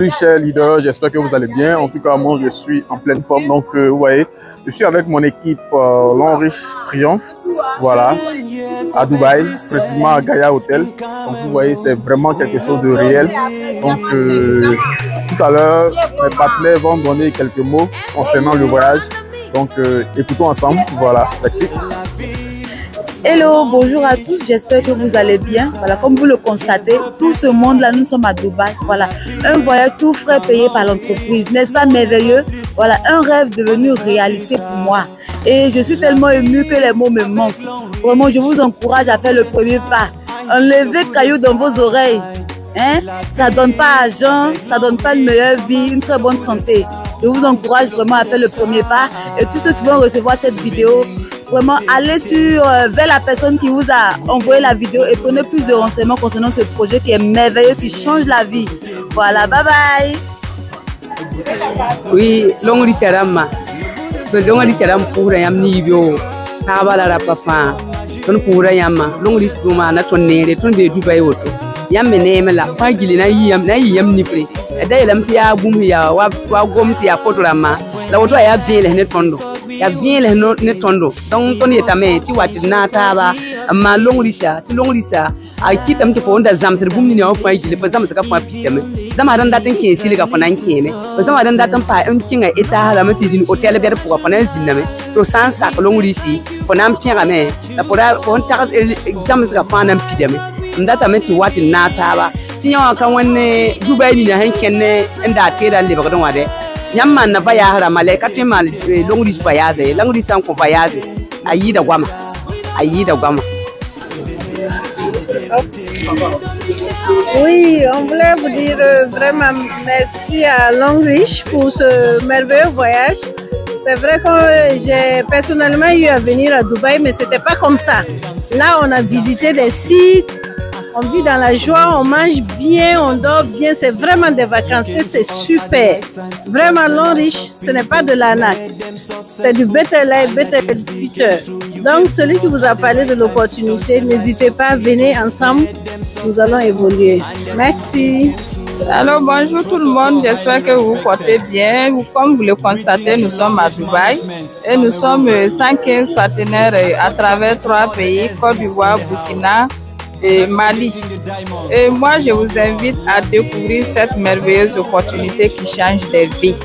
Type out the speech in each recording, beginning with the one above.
Salut chers leaders, j'espère que vous allez bien. En tout cas, moi je suis en pleine forme. Donc vous voyez, je suis avec mon équipe L'Enriche Triomphe, voilà, à Dubaï, précisément à Gaïa Hotel. Donc vous voyez, c'est vraiment quelque chose de réel. Donc tout à l'heure, mes partenaires vont donner quelques mots concernant le voyage. Donc écoutons ensemble, voilà, merci. Hello, bonjour à tous, j'espère que vous allez bien. Voilà, comme vous le constatez, tout ce monde-là, nous sommes à Dubaï. Voilà, un voyage tout frais payé par l'entreprise, n'est-ce pas merveilleux? Voilà, un rêve devenu réalité pour moi. Et je suis tellement émue que les mots me manquent. Vraiment, je vous encourage à faire le premier pas. Enlevez cailloux dans vos oreilles. Hein? Ça donne pas argent, ça donne pas une meilleure vie, une très bonne santé. Je vous encourage vraiment à faire le premier pas. Et tous ceux qui vont recevoir cette vidéo, vraiment, allez vers la personne qui vous a envoyé la vidéo et prenez plus de renseignements concernant ce projet qui est merveilleux, qui change la vie. Voilà, bye bye. Oui, longu charam pura yam ni bio tabala rapafa ton pura yamma longu suma na ton nere ton de Dubai woto yam meneme la fagili na yam ni pre da yelam ti ya bum ya wa gomti ya fotorama la woto ya vele ne tondo ya vele ne tondo donc ton yetame ti wati na taba amma longu lisa a kitam to fonda zamsir bum ni na fagili fa zamsir ka fa pitame zama dan datin ke sili ka fanan kene ba zama dan datin fa in kinga ita hala mati jin hotel ber pour fanan ziname to san sak longu lisi fanan pinga me la fora fon ta zamsir ka fanan pidame ndata meti wati na taba tinyawa kan wanne Dubai ni na hankenne inda tera le baka don wade yamma na baya hara malaika tema longu lisi bayaze longu lisi san ko bayaze ayi da gwama Oui, on voulait vous dire vraiment merci à L'Enriche pour ce merveilleux voyage. C'est vrai que j'ai personnellement eu à venir à Dubaï, mais c'était pas comme ça. Là, on a visité des sites, on vit dans la joie, on mange bien, on dort bien. C'est vraiment des vacances et c'est super. Vraiment, L'Enriche, ce n'est pas de l'arnaque. C'est du better life, better future. Donc, celui qui vous a parlé de l'opportunité, n'hésitez pas, venez ensemble. Nous allons évoluer. Merci. Alors bonjour tout le monde, j'espère que vous vous portez bien. Comme vous le constatez, nous sommes à Dubaï et nous sommes 115 partenaires à travers 3 pays, Côte d'Ivoire, Burkina et Mali. Et moi, je vous invite à découvrir cette merveilleuse opportunité qui change des vies.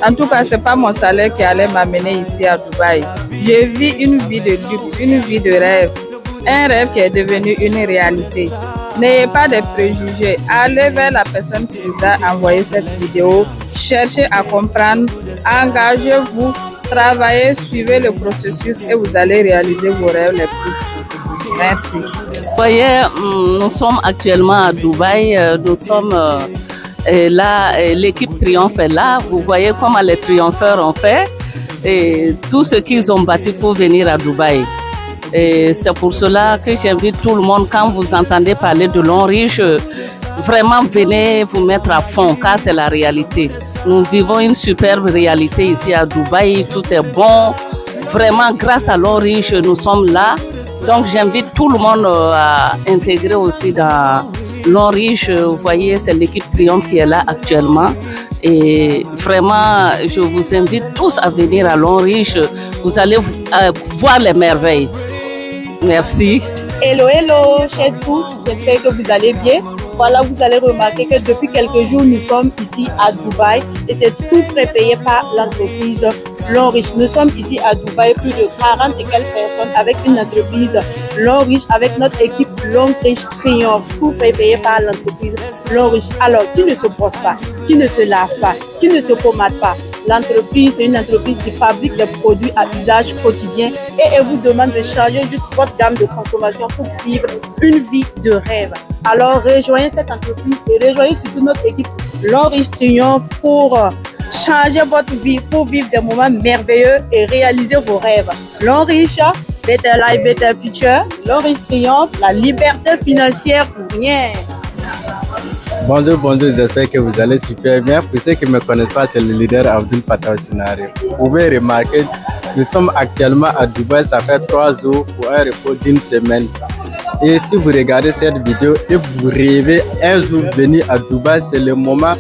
En tout cas, c'est pas mon salaire qui allait m'amener ici à Dubaï. Je vis une vie de luxe, une vie de rêve. Un rêve qui est devenu une réalité. N'ayez pas de préjugés. Allez vers la personne qui vous a envoyé cette vidéo. Cherchez à comprendre. Engagez-vous. Travaillez, suivez le processus et vous allez réaliser vos rêves les plus fous. Merci. Vous voyez, nous sommes actuellement à Dubaï. Nous sommes là. L'équipe Triomphe est là. Vous voyez comment les triompheurs ont fait. Et tout ce qu'ils ont bâti pour venir à Dubaï. Et c'est pour cela que j'invite tout le monde, quand vous entendez parler de L'Enriche, vraiment venez vous mettre à fond, car c'est la réalité. Nous vivons une superbe réalité ici à Dubaï, tout est bon. Vraiment, grâce à L'Enriche, nous sommes là. Donc j'invite tout le monde à intégrer aussi dans L'Enriche. Vous voyez, c'est l'équipe Triomphe qui est là actuellement. Et vraiment, je vous invite tous à venir à L'Enriche. Vous allez voir les merveilles. Merci. Hello, chers tous, j'espère que vous allez bien. Voilà, vous allez remarquer que depuis quelques jours, nous sommes ici à Dubaï et c'est tout frais payé par l'entreprise L'Enriche. Nous sommes ici à Dubaï, plus de 40 et quelques personnes avec une entreprise L'Enriche, avec notre équipe L'Enriche Triomphe, tout frais payé par l'entreprise L'Enriche. Alors, qui ne se brosse pas, qui ne se lave pas, qui ne se pommade pas. L'entreprise, c'est une entreprise qui fabrique des produits à usage quotidien et elle vous demande de changer juste votre gamme de consommation pour vivre une vie de rêve. Alors, rejoignez cette entreprise et rejoignez surtout notre équipe L'Enriche Triomphe pour changer votre vie, pour vivre des moments merveilleux et réaliser vos rêves. L'Enriche, better life, better future. L'Enriche Triomphe, la liberté financière pour rien. Bonjour, j'espère que vous allez super bien. Pour ceux qui ne me connaissent pas, c'est le leader Abdul Fattah Scenario. Vous pouvez remarquer, nous sommes actuellement à Dubaï, ça fait 3 jours pour un repos d'1 semaine. Et si vous regardez cette vidéo et vous rêvez un jour venir à Dubaï, c'est le moment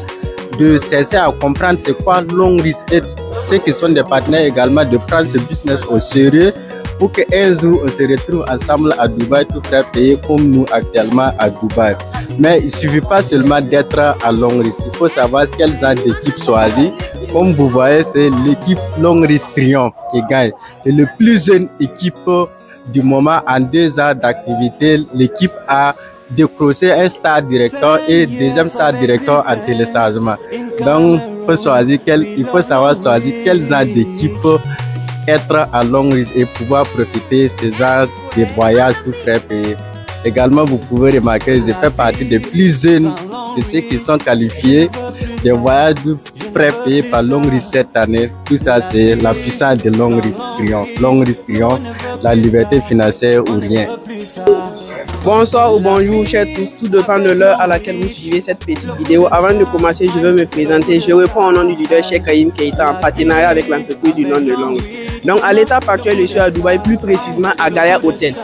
de cesser à comprendre c'est quoi long risque et ceux qui sont des partenaires également de prendre ce business au sérieux pour qu'un jour on se retrouve ensemble à Dubaï, tout faire payer comme nous actuellement à Dubaï. Mais il ne suffit pas seulement d'être à long risque, il faut savoir quel genre d'équipe choisir. Comme vous voyez, c'est l'équipe long risque Triomphe qui gagne. C'est la plus jeune équipe du moment. En 2 ans d'activité, l'équipe a décroché un star directeur et deuxième star directeur en téléchargement. Donc, il faut savoir choisir quel genre d'équipe être à long risque et pouvoir profiter de ces genres de voyages tout frais payés. Également, vous pouvez remarquer que je fais partie des plus jeunes de ceux qui sont qualifiés des voyages tout frais payés par long risque cette année. Tout ça, c'est la puissance de long risque Triomphe. Long risque Triomphe, la liberté financière ou rien. Bonsoir ou bonjour chers tous, tout dépend de l'heure à laquelle vous suivez cette petite vidéo. Avant de commencer, je veux me présenter. Je réponds au nom du leader Cheikh Kaïm Keita en partenariat avec l'entreprise du nom de Long. Donc à l'étape actuelle, je suis à Dubaï, plus précisément à Gaïa Hotel.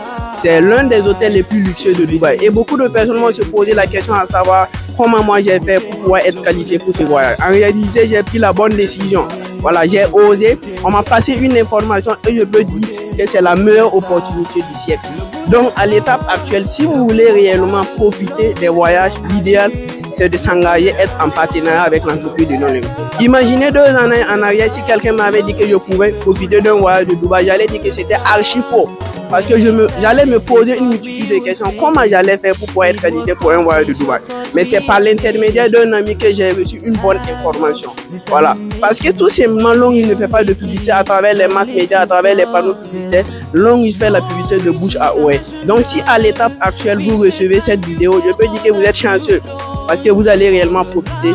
C'est l'un des hôtels les plus luxueux de Dubaï. Et beaucoup de personnes vont se poser la question à savoir comment moi j'ai fait pour pouvoir être qualifié pour ce voyage. En réalité, j'ai pris la bonne décision. Voilà, j'ai osé. On m'a passé une information et je peux dire que c'est la meilleure opportunité du siècle. Donc, à l'étape actuelle, si vous voulez réellement profiter des voyages, l'idéal, c'est de s'engager, être en partenariat avec l'entreprise de non-limited. Imaginez 2 ans en arrière, si quelqu'un m'avait dit que je pouvais profiter d'un voyage de Dubaï, j'allais dire que c'était archi faux. Parce que j'allais me poser une multitude de questions. Comment j'allais faire pour pouvoir être qualifié pour un voyage de Dubaï? Mais c'est par l'intermédiaire d'un ami que j'ai reçu une bonne information. Voilà. Parce que tout simplement, Long il ne fait pas de publicité à travers les masses médias, à travers les panneaux publicitaires. Long il fait la publicité de bouche à oreille. Donc si à l'étape actuelle, vous recevez cette vidéo, je peux dire que vous êtes chanceux. Parce que vous allez réellement profiter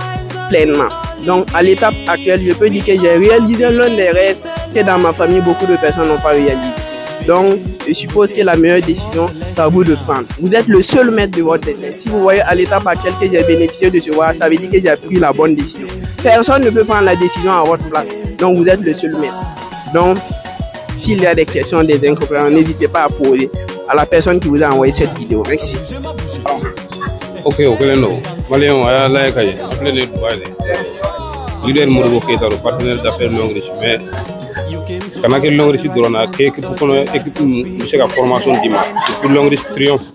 pleinement. Donc à l'étape actuelle, je peux dire que j'ai réalisé l'un des rêves que dans ma famille, beaucoup de personnes n'ont pas réalisé. Donc, je suppose que la meilleure décision, c'est à vous de prendre. Vous êtes le seul maître de votre destin. Si vous voyez à l'étape à laquelle j'ai bénéficié de ce voyage, ça veut dire que j'ai pris la bonne décision. Personne ne peut prendre la décision à votre place. Donc, vous êtes le seul maître. Donc, s'il y a des questions, des incompréhensions, n'hésitez pas à poser à la personne qui vous a envoyé cette vidéo. Merci. Ok, non. Malien, voilà, là, leader Mourou Keita, le partenaire d'affaires Long Riche, mais kana ke Long Riche dorona ke équipe kono équipe monsieur ka formation dima pour Long Riche Triomphe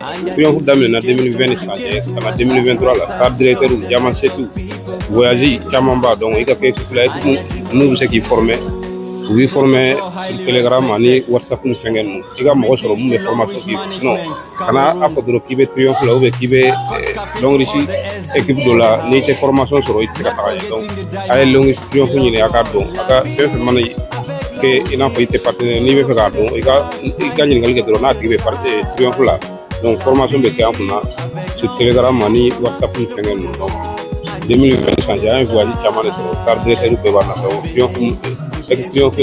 damé na 2020 changé kana 2023 la star directeur ou Diamant Setou voyage Chamamba donc il a que équipe la équipe nous c'est qui formé oui formé sur Telegram ani WhatsApp nous fengen il a mo soro mu formation qui sinon kana afodro ki be Triomphe la ou be ki be Long Riche équipe de la ni formation sur it ka travailler donc ay Long Riche Triomphe ni ne aka donc aka c'est vraiment que il n'a pas été partenaire ni fait gardon il gagne quelque chose na tirer partie Triomphe là donc formation de camp na sur Telegram mani WhatsApp ni fengen donc 2020 changé un voyage chamane sur star directeur be bana donc Triomphe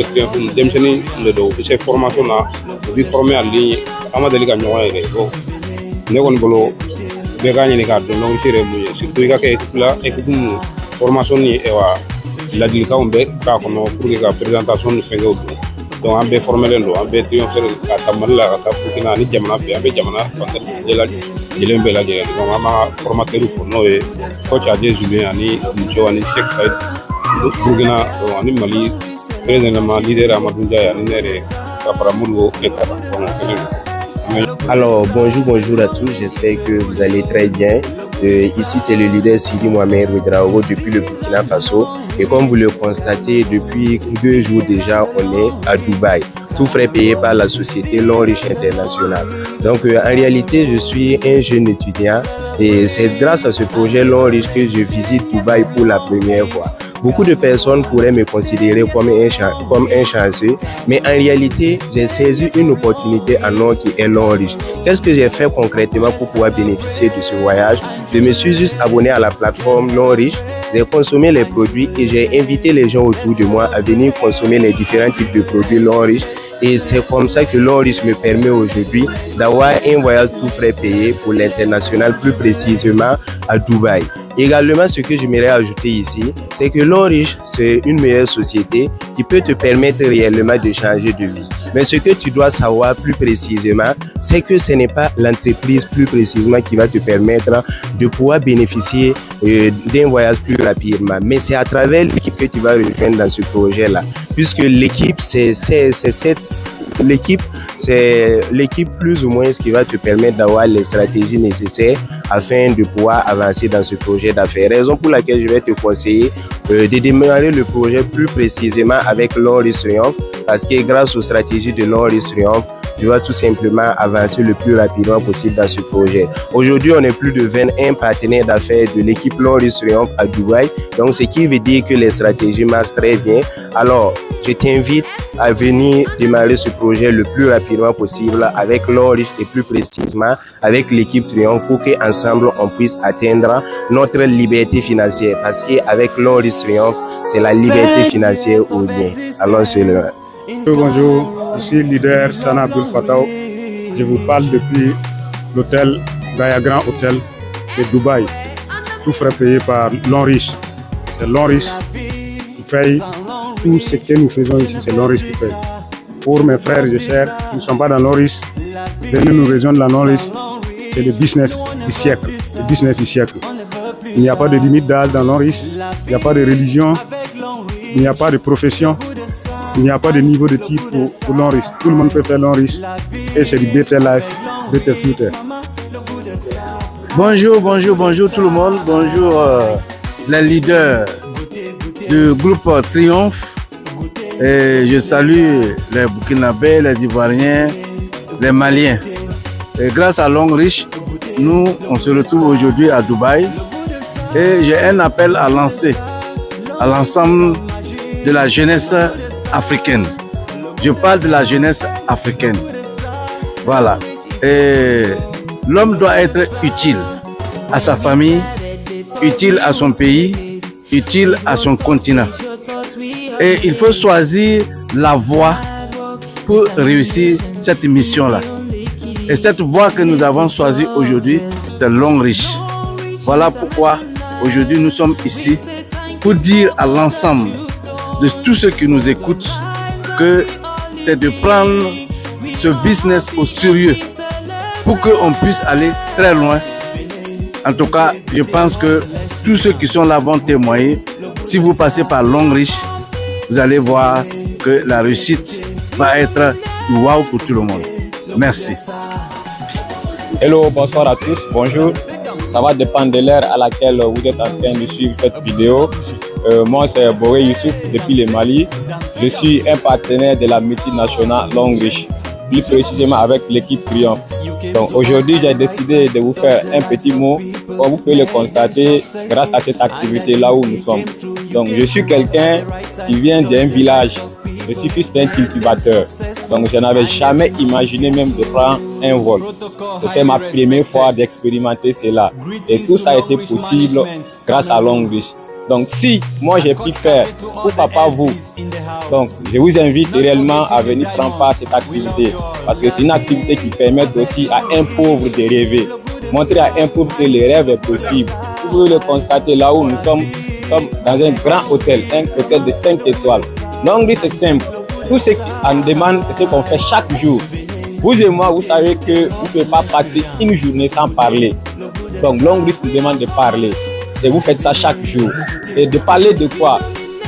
demseni le do ces formation là vi former en ligne amadeli ka ñoy re go ne gon bolo be gagne ni gardon donc tiré mu surtout ka équipe là équipe formation ni ewa la dilika umbe ka kono pour que la présentation ne fait donc on be formé len do on be Triomphe ka tamalla ka pour ni jamana be jamana fantal de la jelembe la jere donc ama formateur fo no e coach Adé Julien ani Joani Cheikh Said Burkina ani Mali président leader Amadou Ndiaye ani nere ka paramulo eta Alors bonjour à tous, j'espère que vous allez très bien. Ici c'est le leader Sidi Mohamed Ouedraogo depuis le Burkina Faso et comme vous le constatez depuis 2 jours déjà on est à Dubaï, tout frais payé par la société Long Riche International. Donc en réalité je suis un jeune étudiant et c'est grâce à ce projet Long Riche que je visite Dubaï pour la première fois. Beaucoup de personnes pourraient me considérer comme un chanceux, mais en réalité, j'ai saisi une opportunité en or qui est Long Riche. Qu'est-ce que j'ai fait concrètement pour pouvoir bénéficier de ce voyage? Je me suis juste abonné à la plateforme Long Riche, j'ai consommé les produits et j'ai invité les gens autour de moi à venir consommer les différents types de produits Long Riche. Et c'est comme ça que Long Riche me permet aujourd'hui d'avoir un voyage tout frais payé pour l'international, plus précisément à Dubaï. Également, ce que j'aimerais ajouter ici, c'est que Longreach, c'est une meilleure société qui peut te permettre réellement de changer de vie. Mais ce que tu dois savoir plus précisément, c'est que ce n'est pas l'entreprise plus précisément qui va te permettre de pouvoir bénéficier d'un voyage plus rapidement. Mais c'est à travers l'équipe que tu vas rejoindre dans ce projet-là. Puisque l'équipe, c'est l'équipe plus ou moins qui va te permettre d'avoir les stratégies nécessaires afin de pouvoir avancer dans ce projet d'affaires. Raison pour laquelle je vais te conseiller de démarrer le projet plus précisément avec Longreach Triumph, parce que grâce aux stratégies de Longreach Triumph, tu vas tout simplement avancer le plus rapidement possible dans ce projet. Aujourd'hui, on est plus de 21 partenaires d'affaires de l'équipe Longreach Triumph à Dubaï. Donc, ce qui veut dire que les stratégies marchent très bien. Alors, je t'invite à venir démarrer ce projet le plus rapidement possible avec Longreach et plus précisément avec l'équipe Triumph pour qu'ensemble on puisse atteindre notre liberté financière. Parce qu'avec Longreach Triumph, c'est la liberté financière au bien. Alors, c'est le... Bonjour, je suis leader Sana Abdul Fattah. Je vous parle depuis l'hôtel Gaïa Grand Hôtel de Dubaï. Tout frais payé par Longreach. C'est Longreach qui paye tout ce que nous faisons ici, c'est Longreach qui paye. Pour mes frères et sœurs qui ne sont pas dans Longreach, venez nous rejoindre la Longreach. C'est le business du siècle. Le business du siècle. Il n'y a pas de limite d'âge dans Longreach. Il n'y a pas de religion. Il n'y a pas de profession. Il n'y a pas de niveau de titre pour Longreach. Tout le monde peut faire Longreach. Et c'est du better life, better future. Bonjour tout le monde. Bonjour les leaders du groupe Triumph. Et je salue les Burkinabés, les Ivoiriens, les Maliens. Et grâce à Longreach, nous, on se retrouve aujourd'hui à Dubaï. Et j'ai un appel à lancer à l'ensemble de la jeunesse africaine. Je parle de la jeunesse africaine. Voilà. Et l'homme doit être utile à sa famille, utile à son pays, utile à son continent. Et il faut choisir la voie pour réussir cette mission-là. Et cette voie que nous avons choisie aujourd'hui, c'est Longreach. Voilà pourquoi aujourd'hui nous sommes ici pour dire à l'ensemble de tous ceux qui nous écoutent que c'est de prendre ce business au sérieux pour qu'on puisse aller très loin. En tout cas, je pense que tous ceux qui sont là vont témoigner. Si vous passez par Longreach, vous allez voir que la réussite va être du wow pour tout le monde. Merci. Hello, bonsoir à tous, bonjour. Ça va dépendre de l'heure à laquelle vous êtes en train de suivre cette vidéo. Moi, c'est Boré Youssouf depuis le Mali. Je suis un partenaire de la multinationale Longreach, plus précisément avec l'équipe Triumph. Donc aujourd'hui, j'ai décidé de vous faire un petit mot. Comme vous pouvez le constater, grâce à cette activité là où nous sommes. Donc je suis quelqu'un qui vient d'un village. Je suis fils d'un cultivateur. Donc je n'avais jamais imaginé même de prendre un vol. C'était ma première fois d'expérimenter cela. Et tout ça a été possible grâce à Longreach. Donc si moi j'ai pu faire, pourquoi pas vous? Donc je vous invite réellement à venir prendre part à cette activité. Parce que c'est une activité qui permet aussi à un pauvre de rêver. Montrer à un pauvre que le rêve est possible. Vous pouvez le constater là où nous sommes dans un grand hôtel, un hôtel de 5 étoiles. Longreach c'est simple. Tout ce qu'on demande, c'est ce qu'on fait chaque jour. Vous et moi, vous savez que vous ne pouvez pas passer une journée sans parler. Donc Longreach nous demande de parler. Et vous faites ça chaque jour. Et de parler de quoi?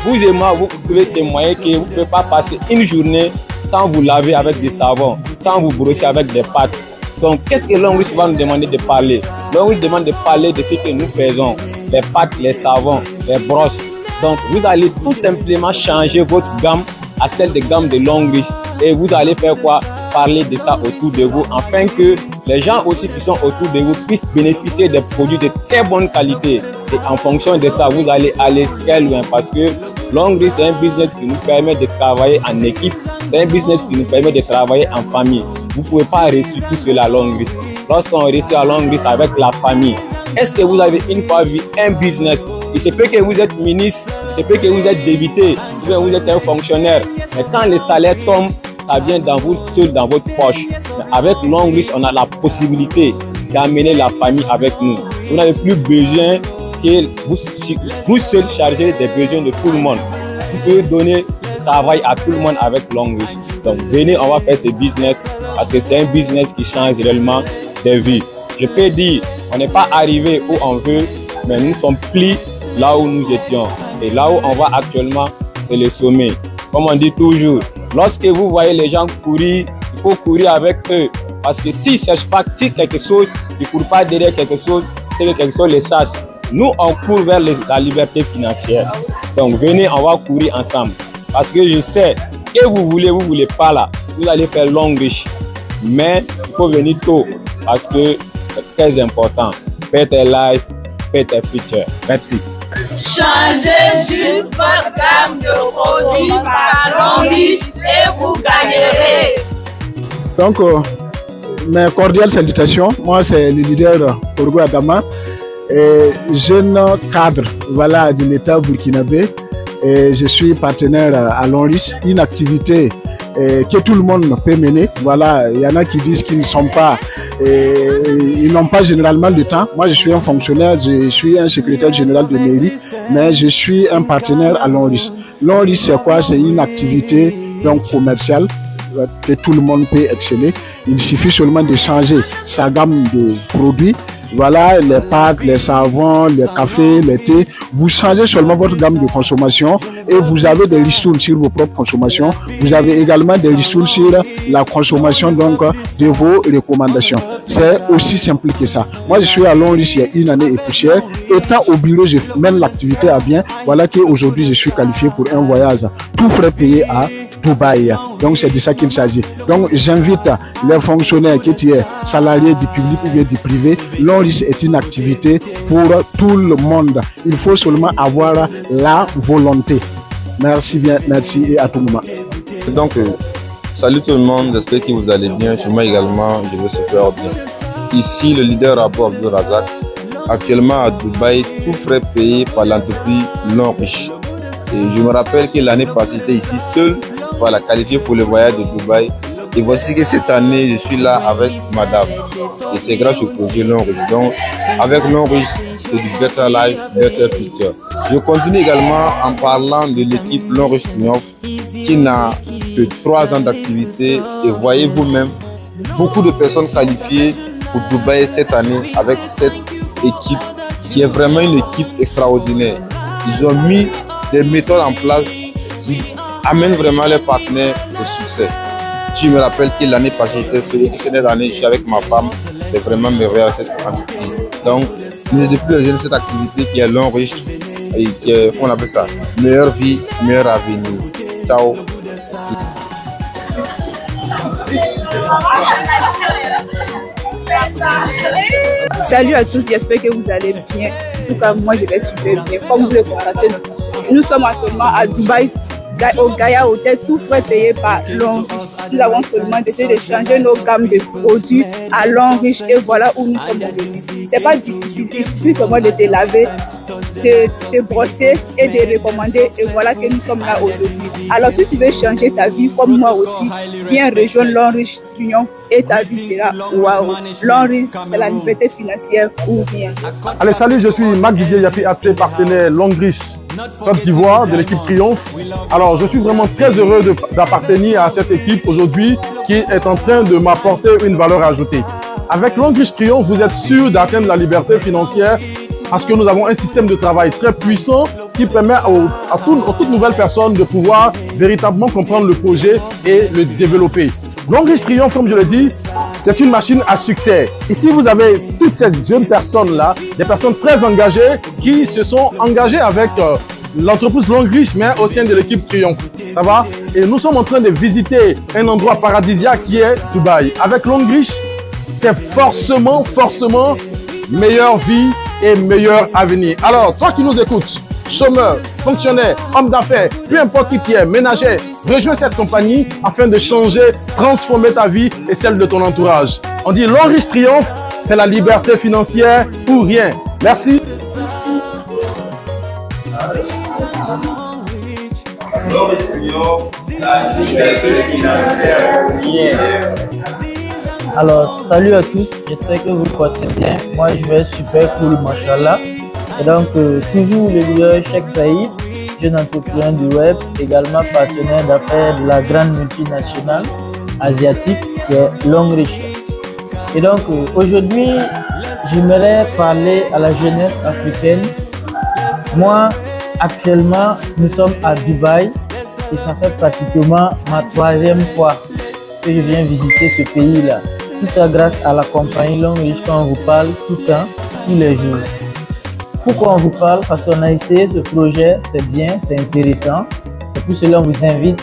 Vous et moi, vous pouvez témoigner que vous ne pouvez pas passer une journée sans vous laver avec des savons, sans vous brosser avec des pâtes. Donc, qu'est-ce que Longreach va nous demander de parler? Longreach demande de parler de ce que nous faisons. Les pâtes, les savons, les brosses. Donc, vous allez tout simplement changer votre gamme à celle de gamme de Longreach. Et vous allez faire quoi? Parler de ça autour de vous, afin que les gens aussi qui sont autour de vous puissent bénéficier des produits de très bonne qualité. Et en fonction de ça, vous allez aller très loin, parce que Longreach, c'est un business qui nous permet de travailler en équipe. C'est un business qui nous permet de travailler en famille. Vous ne pouvez pas réussir tout cela à Longreach. Lorsqu'on réussit à Longreach avec la famille, est-ce que vous avez une fois vu un business? Il se peut que vous êtes ministre, il se peut que vous êtes député, ou bien vous êtes un fonctionnaire. Mais quand le salaire tombe, ça vient dans vous seul, dans votre poche. Mais avec Longreach, on a la possibilité d'amener la famille avec nous. Vous n'avez plus besoin que vous seul chargez des besoins de tout le monde. Vous pouvez donner travail à tout le monde avec Long-Riche. Donc venez, on va faire ce business parce que c'est un business qui change réellement des vies. Je peux dire, on n'est pas arrivé où on veut, mais nous sommes pris là où nous étions. Et là où on va actuellement, c'est le sommet. Comme on dit toujours, lorsque vous voyez les gens courir, il faut courir avec eux. Parce que s'ils ne cherchent pas quelque chose, ils ne courent pas derrière quelque chose, c'est que quelque chose les chasse. Nous, on court vers la liberté financière. Donc venez, on va courir ensemble. Parce que je sais que vous voulez pas là, vous allez faire Long-Riche. Mais il faut venir tôt parce que c'est très important. Pay tes life, pay tes future. Merci. Changez juste votre gamme de produits par Long-Riche et vous gagnerez. Donc, mes cordiales salutations. Moi, c'est le leader Orgo Adama, jeune cadre voilà, de l'État burkinabé. Et je suis partenaire à Long-Riche, une activité que tout le monde peut mener. Voilà, il y en a qui disent qu'ils ne sont pas, ils n'ont pas généralement le temps. Moi, je suis un fonctionnaire, je suis un secrétaire général de mairie, mais je suis un partenaire à Long-Riche. Long-Riche, c'est quoi? C'est une activité donc commerciale que tout le monde peut exceller. Il suffit seulement de changer sa gamme de produits. Voilà, les pâtes, les savons, les cafés, les thés. Vous changez seulement votre gamme de consommation et vous avez des ristournes sur vos propres consommations. Vous avez également des ristournes sur la consommation donc de vos recommandations. C'est aussi simple que ça. Moi, je suis à Long-Riche il y a une année et poussière. Étant au bureau, je mène l'activité à bien. Voilà qu'aujourd'hui, je suis qualifié pour un voyage tout frais payé à Dubaï. Donc, c'est de ça qu'il s'agit. Donc, j'invite les fonctionnaires qui sont salariés du public ou bien du privé. Long-Riche est une activité pour tout le monde. Il faut seulement avoir la volonté. Merci bien, merci et à tout moment. Donc, salut tout le monde, j'espère que vous allez bien. Chez moi également, je vais super bien. Ici, le leader Abou Abdul Razak, actuellement à Dubaï, tout frais payé par l'entreprise Long-Riche. Et je me rappelle que l'année passée, j'étais ici seul, voilà, qualifié pour le voyage de Dubaï. Et voici que cette année, je suis là avec madame. Et c'est grâce au projet Long-Riche. Donc, avec Long-Riche, c'est du Better Life, Better Future. Je continue également en parlant de l'équipe Long-Riche Triomphe qui n'a que 3 ans d'activité. Et voyez vous-même, beaucoup de personnes qualifiées pour Dubaï cette année avec cette équipe qui est vraiment une équipe extraordinaire. Ils ont mis des méthodes en place qui amènent vraiment les partenaires au succès. Je me rappelle que l'année passée, j'étais seul, que cette année, je suis avec ma femme. C'est vraiment merveilleux cette entreprise. Donc, n'hésitez plus à gérer cette activité qui est Long-Riche et qui est, on appelle ça, meilleure vie, meilleur avenir. Ciao. Salut à tous, j'espère que vous allez bien. En tout cas, moi je vais super bien. Comme vous le constatez, nous sommes actuellement à Dubaï, au Gaïa Hotel, tout frais payé par Long-Riche. Nous avons seulement décidé de changer nos gammes de produits à Long-Riche et voilà où nous sommes venus. C'est pas difficile, il suffit seulement de te laver, de te brosser et de recommander et voilà que nous sommes là aujourd'hui. Alors si tu veux changer ta vie comme moi aussi, viens rejoindre Long-Riche Triomphe et ta vie sera waouh. Long-Riche, c'est la liberté financière ou rien. Allez, salut, je suis Mac Didier Yapi Atsé, partenaire Long-Riche Côte d'Ivoire de l'équipe Triomphe. Alors, je suis vraiment très heureux d'appartenir à cette équipe aujourd'hui qui est en train de m'apporter une valeur ajoutée. Avec Long-Riche Triomphe, vous êtes sûr d'atteindre la liberté financière parce que nous avons un système de travail très puissant qui permet à toute nouvelle personne de pouvoir véritablement comprendre le projet et le développer. Long-Riche Triomphe, comme je le dis, c'est une machine à succès. Ici, vous avez toutes ces jeunes personnes-là, des personnes très engagées qui se sont engagées avec l'entreprise Long-Riche, mais au sein de l'équipe Triomphe. Ça va? Et nous sommes en train de visiter un endroit paradisiaque qui est Dubaï. Avec Long-Riche, c'est forcément meilleure vie et meilleur avenir. Alors, toi qui nous écoutes, chômeur, fonctionnaire, homme d'affaires, peu importe qui tu es, ménager, rejoins cette compagnie afin de changer, transformer ta vie et celle de ton entourage. On dit Long-Riche Triomphe, c'est la liberté financière ou rien. Merci. Long-Riche Triomphe, la liberté financière ou rien. Alors, salut à tous, j'espère que vous portez bien. Moi, je vais super cool, machallah. Et donc, toujours le leader Cheikh Saïd, jeune entrepreneur du web, également partenaire d'affaires de la grande multinationale asiatique qui est Longrich. Et donc, aujourd'hui, j'aimerais parler à la jeunesse africaine. Moi, actuellement, nous sommes à Dubaï et ça fait pratiquement ma 3e fois que je viens visiter ce pays-là. Tout ça grâce à la compagnie Longrich quand on vous parle tout le temps, tous les jours. Pourquoi on vous parle? Parce qu'on a essayé ce projet, c'est bien, c'est intéressant. C'est pour cela qu'on vous invite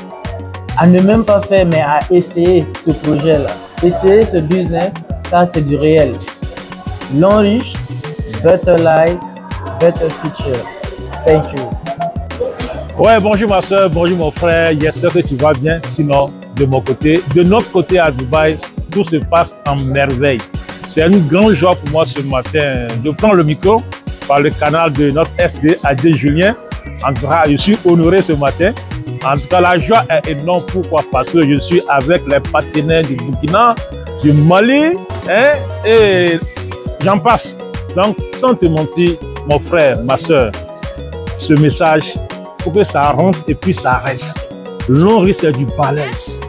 à ne même pas faire, mais à essayer ce projet-là. Essayer ce business, ça c'est du réel. Longrich, better life, better future. Thank you. Ouais, bonjour ma soeur, bonjour mon frère, j'espère que tu vas bien. Sinon, de mon côté, de notre côté à Dubaï, tout se passe en merveille. C'est une grande joie pour moi ce matin. Je prends le micro par le canal de notre SD, Adé Julien. En tout cas, je suis honoré ce matin. En tout cas, la joie est énorme. Pourquoi? Parce que je suis avec les partenaires du Burkina, du Mali, et j'en passe. Donc, sans te mentir, mon frère, ma soeur, ce message, pour que ça rentre et puis ça reste. Longrich, c'est du balèze.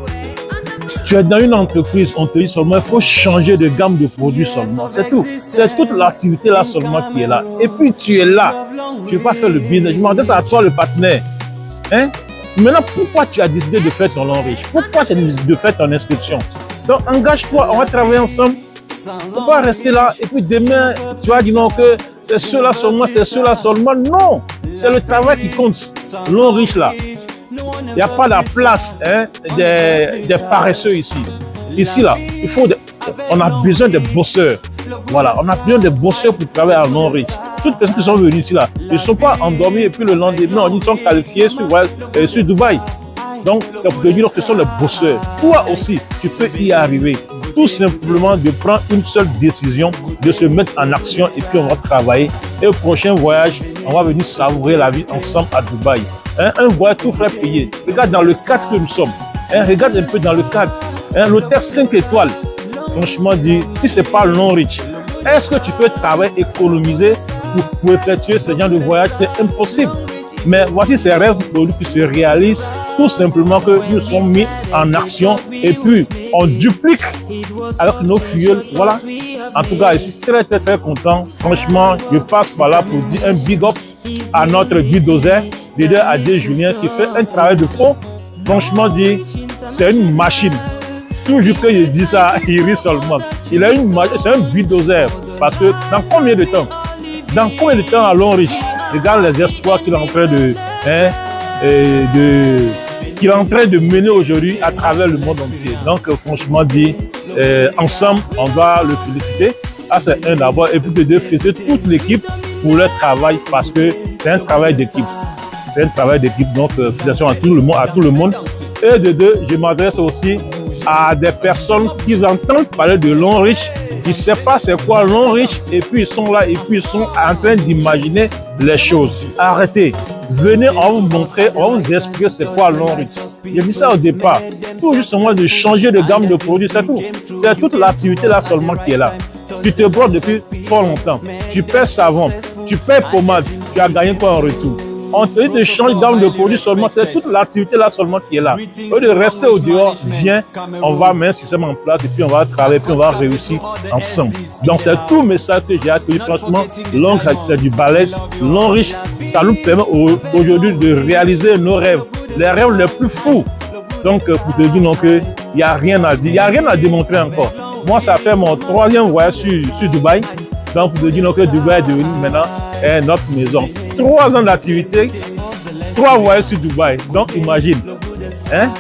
Tu es dans une entreprise, on te dit seulement, il faut changer de gamme de produits seulement. C'est tout. C'est toute l'activité là seulement qui est là. Et puis tu es là. Tu ne veux pas faire le business. Je m'en dis à toi, le partenaire. Hein? Maintenant, pourquoi tu as décidé de faire ton Longrich? Pourquoi tu as décidé de faire ton inscription? Donc, engage-toi, on va travailler ensemble. Il ne faut pas rester là. Et puis demain, tu vas dire non que c'est cela seulement, c'est cela seulement. Non! C'est le travail qui compte. Longrich là. Il n'y a pas la place des paresseux ici. Ici, là, on a besoin de bosseurs. Voilà, on a besoin de bosseurs pour travailler à Longrich. Toutes les personnes qui sont venues ici, là, ils ne sont pas endormis et puis le lendemain, ils sont qualifiés sur Dubaï. Donc, ça veut dire que ce sont les bosseurs. Toi aussi, tu peux y arriver. Tout simplement de prendre une seule décision, de se mettre en action et puis on va travailler. Et au prochain voyage, on va venir savourer la vie ensemble à Dubaï. Un voyage tout frais payé. Regarde dans le cadre que nous sommes. Regarde un peu dans le cadre. L'hôtel 5 étoiles. Franchement dit, si ce n'est pas Longrich, est-ce que tu peux travailler, économiser pour effectuer ce genre de voyage? C'est impossible. Mais voici ces rêves qui se réalisent. Tout simplement que nous sommes mis en action et puis on duplique avec nos filleuls. Voilà. En tout cas, je suis très content. Franchement, je passe par là pour dire un big up à notre bulldozer, leader Adé Julien, qui fait un travail de fond. Franchement dit, c'est une machine. Toujours que je dis ça, il rit seulement. Il a une machine, c'est un bulldozer. Parce que dans combien de temps à Longrich, regarde les espoirs qu'il est en train qu'il est en train de mener aujourd'hui à travers le monde entier. Donc franchement dit, ensemble, on doit le féliciter. Ah, c'est un d'abord, et puis de féliciter toute l'équipe pour leur travail parce que c'est un travail d'équipe. C'est un travail d'équipe, donc félicitations à tout le monde. Et de deux, je m'adresse aussi à des personnes qui entendent parler de Longrich, ils ne savent pas c'est quoi Longrich, et puis ils sont là, et puis ils sont en train d'imaginer les choses. Arrêtez. Venez, on va vous montrer, on va vous expliquer c'est quoi Longrich. J'ai dit ça au départ. Tout justement de changer de gamme de produits, c'est tout. C'est toute l'activité là seulement qui est là. Tu te brosses depuis fort longtemps. Tu paies savon, tu paies pommade, tu as gagné quoi en retour? On te dit de changer de gamme de produits seulement, c'est toute l'activité là seulement qui est là. Au lieu de rester au dehors, viens, on va mettre un système en place et puis on va travailler, puis on va réussir ensemble. Donc c'est tout le message que j'ai accueilli. Franchement, Longrich c'est du balèze. Longrich, ça nous permet aujourd'hui de réaliser nos rêves, les rêves les plus fous. Donc pour te dire donc il n'y a rien à dire, il n'y a rien à démontrer encore. Moi ça fait mon 3e voyage sur Dubaï. Donc pour te dire donc que Dubaï est devenu maintenant notre maison. 3 ans d'activité, 3 voyages sur Dubaï. Donc imagine,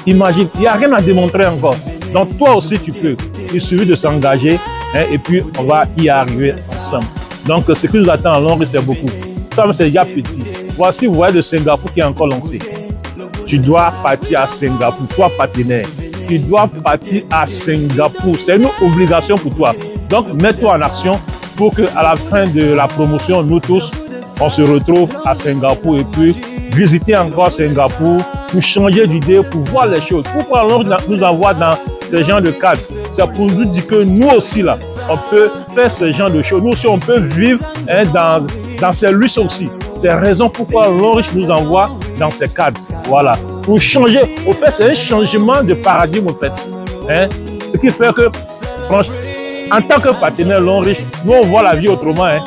imagine, il n'y a rien à démontrer encore. Donc toi aussi tu peux. Il suffit de s'engager et puis on va y arriver ensemble. Donc ce qui nous attend à Longrich c'est beaucoup. Ça c'est déjà petit. Voici le voyage de Singapour qui est encore lancé. Tu dois partir à Singapour, toi partenaire. Tu dois partir à Singapour. C'est une obligation pour toi. Donc mets-toi en action pour qu'à la fin de la promotion, nous tous, on se retrouve à Singapour et puis visiter encore Singapour pour changer d'idée, pour voir les choses. Pourquoi Longrich nous envoie dans ce genre de cadre? C'est pour nous dire que nous aussi là, on peut faire ce genre de choses. Nous aussi, on peut vivre dans dans ces luttes aussi. C'est la raison pourquoi l'Onriche nous envoie dans ces cadres. Voilà. Pour changer, au fait, c'est un changement de paradigme, au fait. Hein? Ce qui fait que, franchement, en tant que partenaire l'Onriche, nous on voit la vie autrement. Hein?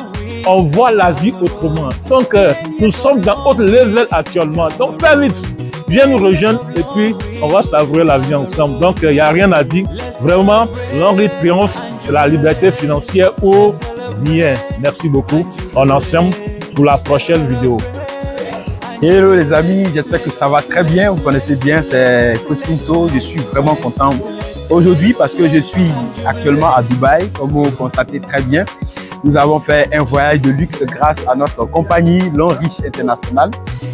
On voit la vie autrement. Donc, nous sommes dans autre level actuellement. Donc, fais vite. Viens nous rejoindre et puis on va savourer la vie ensemble. Donc, il n'y a rien à dire. Vraiment, l'Onriche triomphe de la liberté financière ou bien. Merci beaucoup. On est ensemble pour la prochaine vidéo. Hello les amis, j'espère que ça va très bien. Vous connaissez bien, c'est Coach Pinso. Je suis vraiment content aujourd'hui parce que je suis actuellement à Dubaï, comme vous constatez très bien. Nous avons fait un voyage de luxe grâce à notre compagnie l'Onriche International.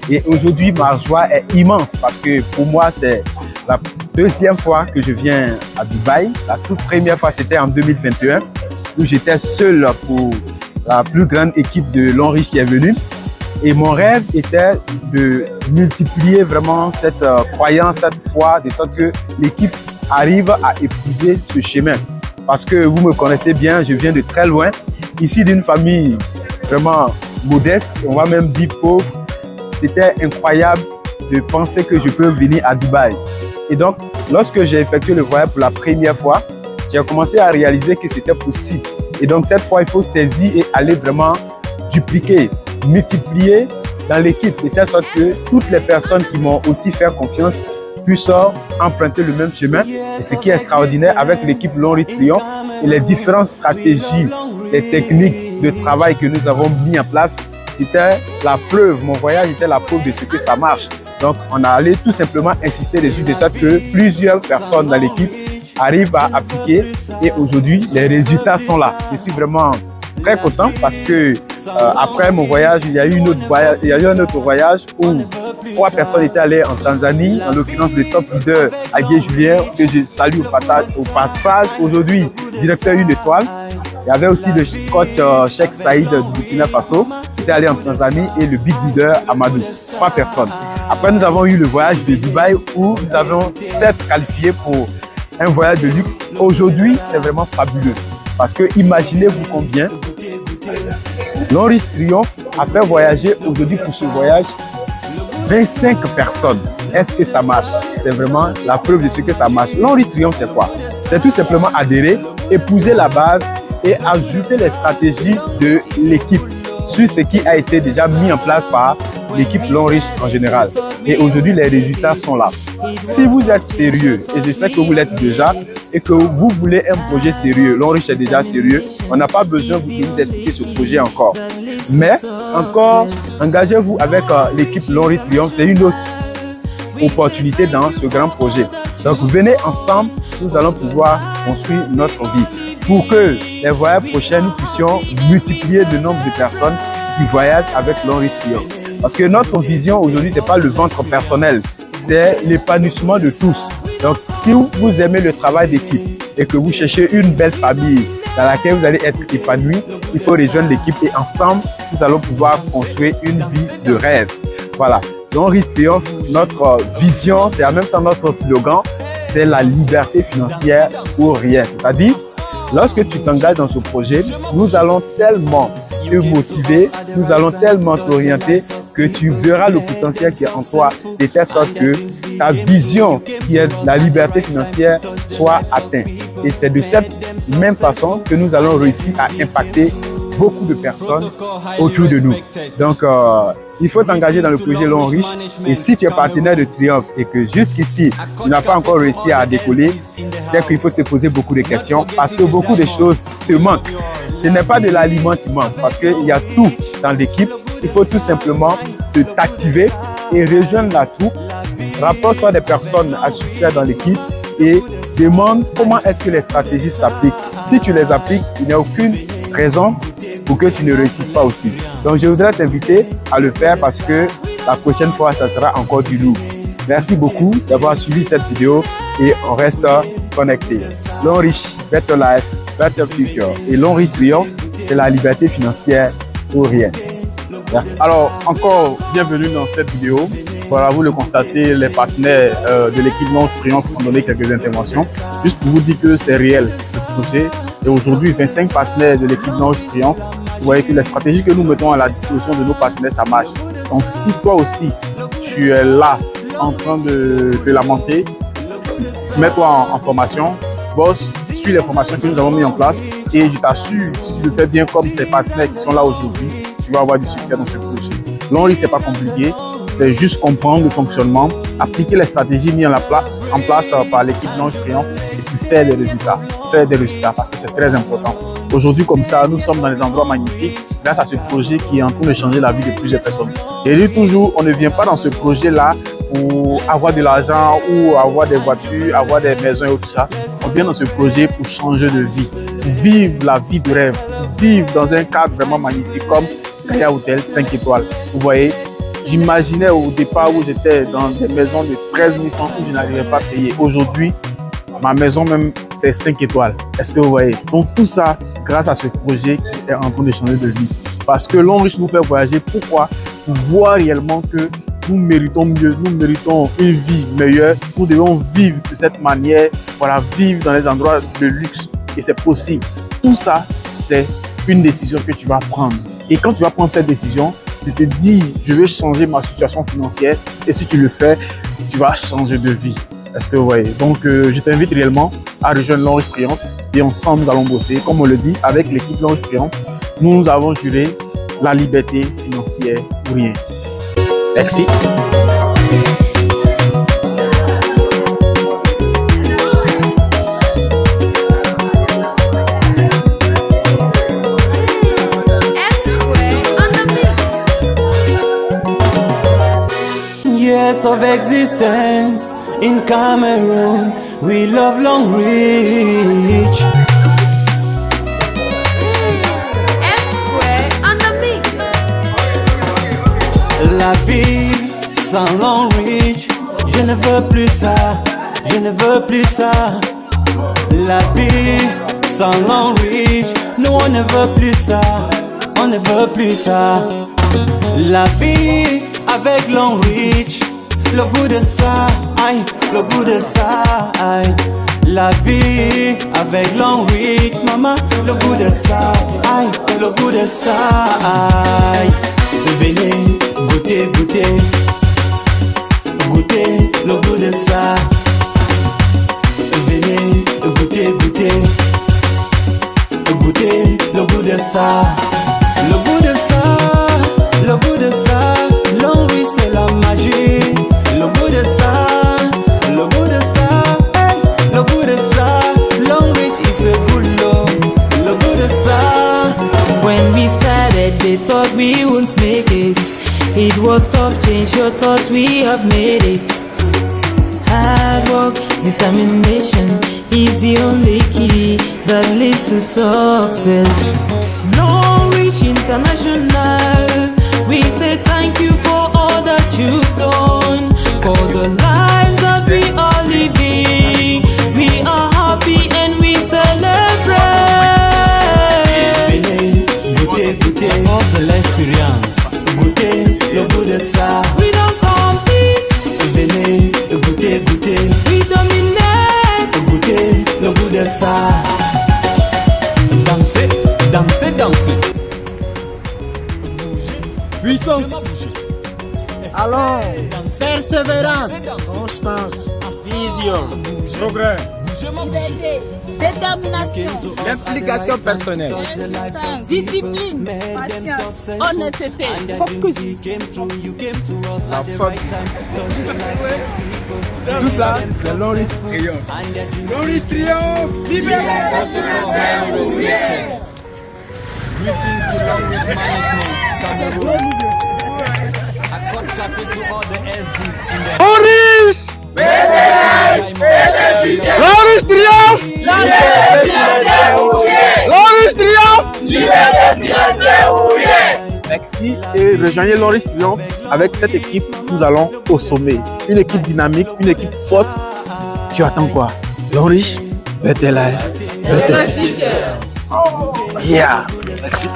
Et aujourd'hui, ma joie est immense parce que pour moi, c'est la deuxième fois que je viens à Dubaï. La toute première fois, c'était en 2021 où j'étais seul pour la plus grande équipe de l'Onriche qui est venue. Et mon rêve était de multiplier vraiment cette croyance, cette foi, de sorte que l'équipe arrive à épouser ce chemin. Parce que vous me connaissez bien, je viens de très loin, issu d'une famille vraiment modeste, on va même dire pauvre. C'était incroyable de penser que je peux venir à Dubaï. Et donc, lorsque j'ai effectué le voyage pour la première fois, j'ai commencé à réaliser que c'était possible. Et donc, cette fois, il faut saisir et aller vraiment dupliquer, multiplier dans l'équipe, de telle sorte que toutes les personnes qui m'ont aussi fait confiance puissent emprunter le même chemin. Et ce qui est extraordinaire avec l'équipe l'Onriche Triomphe et les différentes stratégies, les techniques de travail que nous avons mis en place, c'était la preuve, mon voyage était la preuve de ce que ça marche. Donc on a allé tout simplement insister dessus de sorte que plusieurs personnes dans l'équipe arrivent à appliquer et aujourd'hui les résultats sont là. Je suis vraiment très content parce que après mon voyage, il y a eu un autre voyage où 3 personnes étaient allées en Tanzanie, en l'occurrence le top leader Agué Julien, que je salue au passage aujourd'hui, directeur 1 étoile. Il y avait aussi le coach Cheikh Saïd du Burkina Faso, qui était allé en Tanzanie, et le big leader Amadou. 3 personnes. Après, nous avons eu le voyage de Dubaï où nous avons 7 qualifiés pour un voyage de luxe. Aujourd'hui, c'est vraiment fabuleux. Parce que imaginez-vous combien l'Onriche Triomphe a fait voyager aujourd'hui pour ce voyage 25 personnes. Est-ce que ça marche? C'est vraiment la preuve de ce que ça marche. L'Onriche Triomphe, c'est quoi? C'est tout simplement adhérer, épouser la base et ajouter les stratégies de l'équipe sur ce qui a été déjà mis en place par l'équipe l'Onriche en général. Et aujourd'hui, les résultats sont là. Si vous êtes sérieux, et je sais que vous l'êtes déjà, et que vous voulez un projet sérieux, l'Onriche est déjà sérieux, on n'a pas besoin de vous expliquer ce projet encore. Mais encore, engagez-vous avec l'équipe l'Onriche Triomphe, c'est une autre opportunité dans ce grand projet. Donc venez ensemble, nous allons pouvoir construire notre vie. Pour que les voyages prochains, nous puissions multiplier le nombre de personnes qui voyagent avec l'Onriche Triomphe. Parce que notre vision aujourd'hui, ce n'est pas le ventre personnel, c'est l'épanouissement de tous. Donc, si vous aimez le travail d'équipe et que vous cherchez une belle famille dans laquelle vous allez être épanoui, il faut rejoindre l'équipe et ensemble, nous allons pouvoir construire une vie de rêve. Voilà. L'Onriche Triomphe, notre vision, c'est en même temps notre slogan, c'est la liberté financière ou rien. C'est-à-dire, lorsque tu t'engages dans ce projet, nous allons tellement te motiver, nous allons tellement t'orienter que tu verras le potentiel qui est en toi, de telle sorte que ta vision qui est la liberté financière soit atteinte. Et c'est de cette même façon que nous allons réussir à impacter beaucoup de personnes autour de nous. Donc, il faut t'engager dans le projet l'Onriche. Et si tu es partenaire de Triomphe et que jusqu'ici, tu n'as pas encore réussi à décoller, c'est qu'il faut te poser beaucoup de questions parce que beaucoup de choses te manquent. Ce n'est pas de l'aliment qui manque parce qu'il y a tout dans l'équipe. Il faut tout simplement t'activer et rejoindre la troupe. Rapproche-toi des personnes à succès dans l'équipe et demande comment est-ce que les stratégies s'appliquent. Si tu les appliques, il n'y a aucune raison pour que tu ne réussisses pas aussi. Donc je voudrais t'inviter à le faire parce que la prochaine fois, ça sera encore du lourd. Merci beaucoup d'avoir suivi cette vidéo et on reste connecté. L'Onriche, better life, better future. Et l'Onriche Triomphe, c'est la liberté financière ou rien. Merci. Alors, encore bienvenue dans cette vidéo. Voilà, vous le constatez, les partenaires de l'équipe l'Onriche Triomphe ont donné quelques interventions. Juste pour vous dire que c'est réel, ce projet. Et aujourd'hui, 25 partenaires de l'équipe l'Onriche Triomphe vous voyez que les stratégies que nous mettons à la disposition de nos partenaires, ça marche. Donc si toi aussi, tu es là en train de la monter, mets-toi en formation, bosse, suis les formations que nous avons mis en place et je t'assure, si tu le fais bien comme ces partenaires qui sont là aujourd'hui, tu vas avoir du succès dans ce projet. L'Henri, c'est pas compliqué, c'est juste comprendre le fonctionnement, appliquer les stratégies mises en place par l'équipe L'Ange Triomphe et puis faire des résultats parce que c'est très important. Aujourd'hui, comme ça, nous sommes dans des endroits magnifiques grâce à ce projet qui est en train de changer la vie de plusieurs personnes. Et je dis toujours, on ne vient pas dans ce projet-là pour avoir de l'argent ou avoir des voitures, avoir des maisons et tout ça. On vient dans ce projet pour changer de vie, pour vivre la vie de rêve, pour vivre dans un cadre vraiment magnifique comme Gaïa Hotel 5 étoiles. Vous voyez, j'imaginais au départ où j'étais dans des maisons de 13 000 francs où je n'arrivais pas à payer. Aujourd'hui, ma maison même, c'est 5 étoiles. Est-ce que vous voyez? Donc tout ça, grâce à ce projet qui est en train de changer de vie. Parce que l'Henri nous fait voyager. Pourquoi? Pour voir réellement que nous méritons mieux, nous méritons une vie meilleure. Nous devons vivre de cette manière, voilà, vivre dans les endroits de luxe. Et c'est possible. Tout ça, c'est une décision que tu vas prendre. Et quand tu vas prendre cette décision, tu te dis, je vais changer ma situation financière. Et si tu le fais, tu vas changer de vie. Est-ce que vous voyez? Donc, je t'invite réellement à rejoindre L'Ange Triomphe et ensemble, nous allons bosser. Comme on le dit, avec l'équipe L'Ange Triomphe, nous avons juré la liberté financière ou rien. Merci. Years of existence in Cameroon, we love Long Reach. La vie sans Long Reach, je ne veux plus ça, je ne veux plus ça. La vie sans Long Reach, nous on ne veut plus ça, on ne veut plus ça. La vie avec Long Reach, le goût de ça, aïe, le goût de ça, aïe. La vie avec Long Reach, maman, le goût de ça, aïe, le goût de ça, aïe. Venez, goûtez, goûtez, goûtez le goût de ça. Venez, goûtez, goûtez, goûtez le goût de ça. Le goût de ça, le goût de ça. Long Reach c'est la magie. Le goût de ça, le goût de ça, hey, le goût de ça. Long Reach is a good love. Le goût de ça. When we started, they thought we wouldn't make it. It was tough change, your thoughts we have made it. Hard work, determination is the only key that leads to success. Long Reach International, we say thank you for all that you've done, for the lives that we are living. We are happy and we celebrate. Goûtez, goûtez, force de l'expérience. Goûtez le goût de ça. We don't compete. Venez, goûtez, goûtez. We dominate. Goûtez le goût de ça. Dansez, dansez, dansez. Puissance. Alors, persévérance, constance, vision, progrès, liberté, détermination, l'implication personnelle, discipline, patience, honnêteté, focus. la faute. Tout ça, c'est Long Reach Triomphe. Long Reach Triomphe, Greetings to Long Reach Management, Cameroon. Accord café to all the SDs in the Long Reach! Long Reach Triomphe! Long Reach Triomphe! Merci et rejoignez L'Ange Triomphe. Avec cette équipe, nous allons au sommet. Une équipe dynamique, une équipe forte. Tu attends quoi? L'Ange, better life, better future. Yeah, merci.